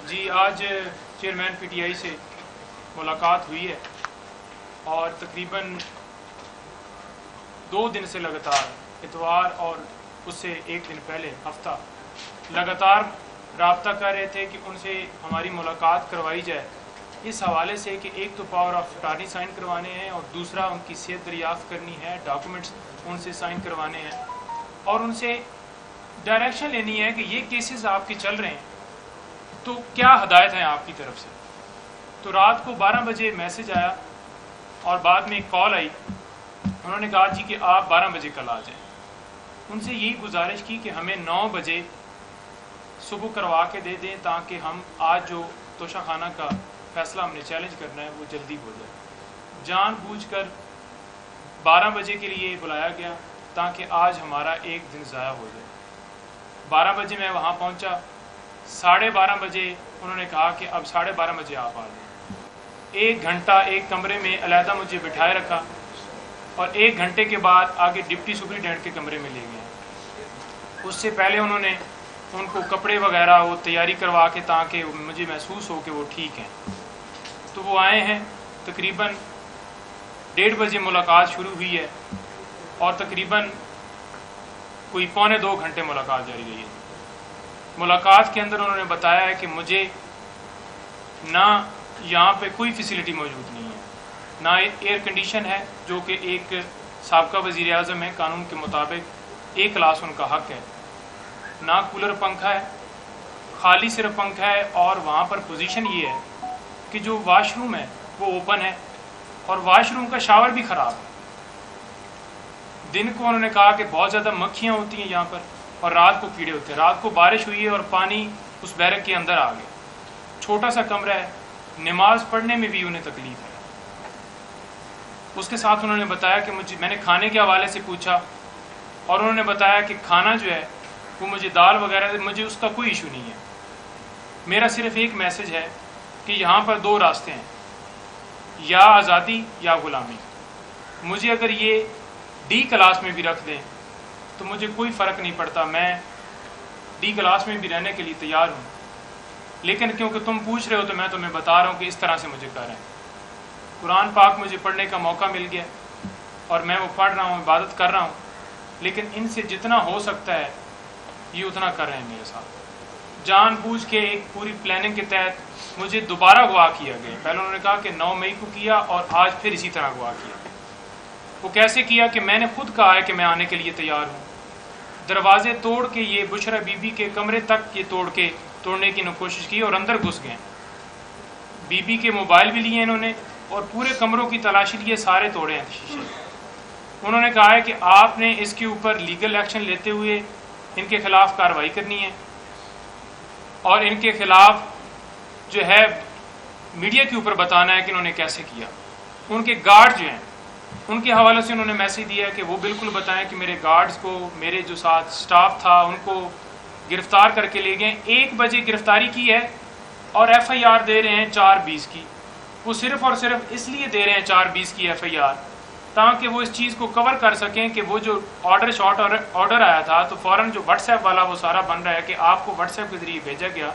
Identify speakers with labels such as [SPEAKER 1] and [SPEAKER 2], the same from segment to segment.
[SPEAKER 1] جی آج chairman P T I سے ملاقات ہوئی ہے اور تقریباً 2 دن سے لگاتار اتوار اور اس سے 1 دن پہلے ہفتہ لگاتار رابطہ کر رہے تھے کہ ان سے ہماری ملاقات کروائی جائے اس حوالے سے کہ ایک تو پاور آف اٹارنی سائن کروانے ہیں اور دوسرا ان کی صحت دریافت کرنی ہے، ڈاکومنٹس ان سے سائن کروانے ہیں اور ان سے ڈائریکشن لینی ہے کہ یہ کیسز آپ کے چل رہے ہیں تو کیا ہدایت ہیں آپ کی طرف سے۔ تو رات کو 12 بجے میسج آیا اور بعد میں ایک کال آئی، انہوں نے کہا جی کہ آپ 12 بجے کل آ جائیں۔ ان سے یہی گزارش کی کہ ہمیں 9 بجے صبح کروا کے دے دیں تاکہ ہم آج جو توشہ خانہ کا فیصلہ ہم نے چیلنج کرنا ہے وہ جلدی ہو جائے۔ جان بوجھ کر 12 بجے کے لیے بلایا گیا تاکہ آج ہمارا ایک دن ضائع ہو جائے۔ 12 بجے میں وہاں پہنچا، 12:30 بجے انہوں نے کہا کہ اب 12:30 بجے آپ آ جائیں۔ 1 گھنٹہ ایک کمرے میں علیحدہ مجھے بٹھائے رکھا اور 1 گھنٹے کے بعد آگے ڈپٹی سپرنٹینڈنٹ کے کمرے میں لے گئے۔ اس سے پہلے انہوں نے ان کو کپڑے وغیرہ وہ تیاری کروا کے تاکہ مجھے محسوس ہو کہ وہ ٹھیک ہیں۔ تو وہ آئے ہیں، تقریباً 1:30 بجے ملاقات شروع ہوئی ہے اور تقریباً کوئی 1.25 گھنٹے ملاقات جاری رہی ہے۔ ملاقات کے اندر انہوں نے بتایا ہے کہ مجھے نہ یہاں پہ کوئی فیسلٹی موجود نہیں ہے، نہ ایئر کنڈیشن ہے جو کہ ایک سابقہ وزیر اعظم ہے، قانون کے مطابق ایک کلاس ان کا حق ہے، نہ کولر پنکھا ہے، خالی صرف پنکھا ہے اور وہاں پر پوزیشن یہ ہے کہ جو واش روم ہے وہ اوپن ہے اور واش روم کا شاور بھی خراب ہے۔ دن کو انہوں نے کہا کہ بہت زیادہ مکھیاں ہوتی ہیں یہاں پر اور رات کو کیڑے ہوتے ہیں۔ رات کو بارش ہوئی ہے اور پانی اس بیرک کے اندر آ گیا، چھوٹا سا کمرہ ہے، نماز پڑھنے میں بھی انہیں تکلیف ہے۔ اس کے ساتھ انہوں نے بتایا کہ میں نے کھانے کے حوالے سے پوچھا اور انہوں نے بتایا کہ کھانا جو ہے وہ مجھے دال وغیرہ مجھے اس کا کوئی ایشو نہیں ہے، میرا صرف ایک میسج ہے کہ یہاں پر 2 راستے ہیں، یا آزادی یا غلامی۔ مجھے اگر یہ ڈی کلاس میں بھی رکھ دیں تو مجھے کوئی فرق نہیں پڑتا، میں ڈی کلاس میں بھی رہنے کے لیے تیار ہوں، لیکن کیونکہ تم پوچھ رہے ہو تو میں تمہیں بتا رہا ہوں کہ اس طرح سے مجھے کر رہے ہیں۔ قرآن پاک مجھے پڑھنے کا موقع مل گیا اور میں وہ پڑھ رہا ہوں، عبادت کر رہا ہوں، لیکن ان سے جتنا ہو سکتا ہے یہ اتنا کر رہے ہیں میرے ساتھ۔ جان بوجھ کے ایک پوری پلاننگ کے تحت مجھے دوبارہ اغوا کیا گیا۔ پہلے انہوں نے کہا کہ 9 مئی کو کیا اور آج پھر اسی طرح اغوا کیا۔ وہ کیسے کیا کہ میں نے خود کہا ہے کہ میں آنے کے لیے تیار ہوں، دروازے توڑ کے یہ بشرا بی بی کے کمرے تک یہ توڑنے کی کوشش کی اور اندر گھس گئے۔ بی بی کے موبائل بھی لیے انہوں نے اور پورے کمروں کی تلاشی لیے، سارے توڑے ہیں شیشے۔ انہوں نے کہا ہے کہ آپ نے اس کے اوپر لیگل ایکشن لیتے ہوئے ان کے خلاف کارروائی کرنی ہے اور ان کے خلاف جو ہے میڈیا کے اوپر بتانا ہے کہ انہوں نے کیسے کیا۔ ان کے گارڈ جو ہیں ان کے حوالے سے انہوں نے میسج دیا ہے کہ وہ بالکل بتائیں کہ میرے گارڈز کو، میرے جو ساتھ سٹاف تھا ان کو گرفتار کر کے لے گئے۔ 1 بجے گرفتاری کی ہے اور ایف آئی آر دے رہے ہیں 4:20 کی۔ وہ صرف اور صرف اس لیے دے رہے ہیں 4:20 کی ایف آئی آر تاکہ وہ اس چیز کو کور کر سکیں کہ وہ جو آرڈر آیا تھا تو فوراً جو واٹس ایپ والا وہ سارا بن رہا ہے کہ آپ کو واٹس ایپ کے ذریعے بھیجا گیا،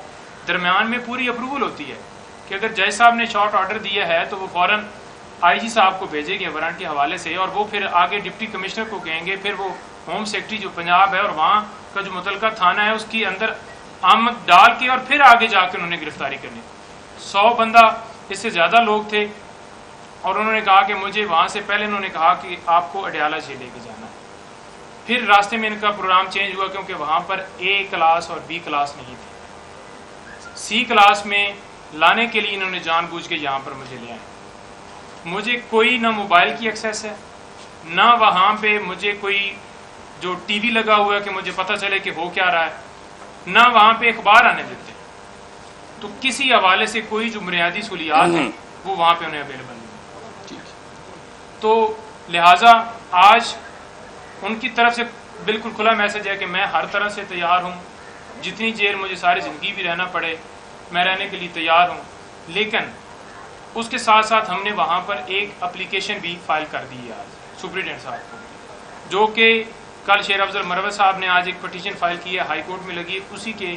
[SPEAKER 1] درمیان میں پوری اپروول ہوتی ہے کہ اگر جج صاحب نے شارٹ آرڈر دیا ہے تو وہ فوراً آئی جی صاحب کو بھیجے گے وارنٹ کے حوالے سے اور وہ پھر آگے ڈپٹی کمشنر کو کہیں گے، پھر وہ ہوم سیکرٹری جو پنجاب ہے اور وہاں کا جو متعلقہ تھانہ ہے اس کے اندر آمد ڈال کے اور پھر آگے جا کے انہوں نے گرفتاری کرنی۔ 100 بندہ، اس سے زیادہ لوگ تھے اور انہوں نے کہا کہ مجھے وہاں سے پہلے انہوں نے کہا کہ آپ کو اڈیالہ جیل لے کے جانا ہے۔ پھر راستے میں ان کا پروگرام چینج ہوا کیونکہ وہاں پر اے کلاس اور بی کلاس نہیں تھی۔ سی کلاس میں لانے کے لیے انہوں نے جان بوجھ کے یہاں پر مجھے لے آئے۔ مجھے کوئی نہ موبائل کی ایکسیس ہے، نہ وہاں پہ مجھے کوئی جو ٹی وی لگا ہوا ہے کہ مجھے پتہ چلے کہ ہو کیا رہا ہے، نہ وہاں پہ اخبار آنے دیتے، تو کسی حوالے سے کوئی جو بنیادی سہولیات ہیں وہ وہاں پہ انہیں اویلیبل نہیں۔ تو لہٰذا آج ان کی طرف سے بالکل کھلا میسج ہے کہ میں ہر طرح سے تیار ہوں، جتنی جیل مجھے ساری زندگی بھی رہنا پڑے میں رہنے کے لیے تیار ہوں، لیکن اس کے ساتھ ساتھ ہم نے وہاں پر ایک اپلیکیشن بھی فائل کر دی ہے آج سپرنٹینڈنٹ صاحب کو، جو کہ کل شیر افضل مروت صاحب نے آج ایک پٹیشن فائل کی ہے، ہائی کورٹ میں لگی ہے، اسی کے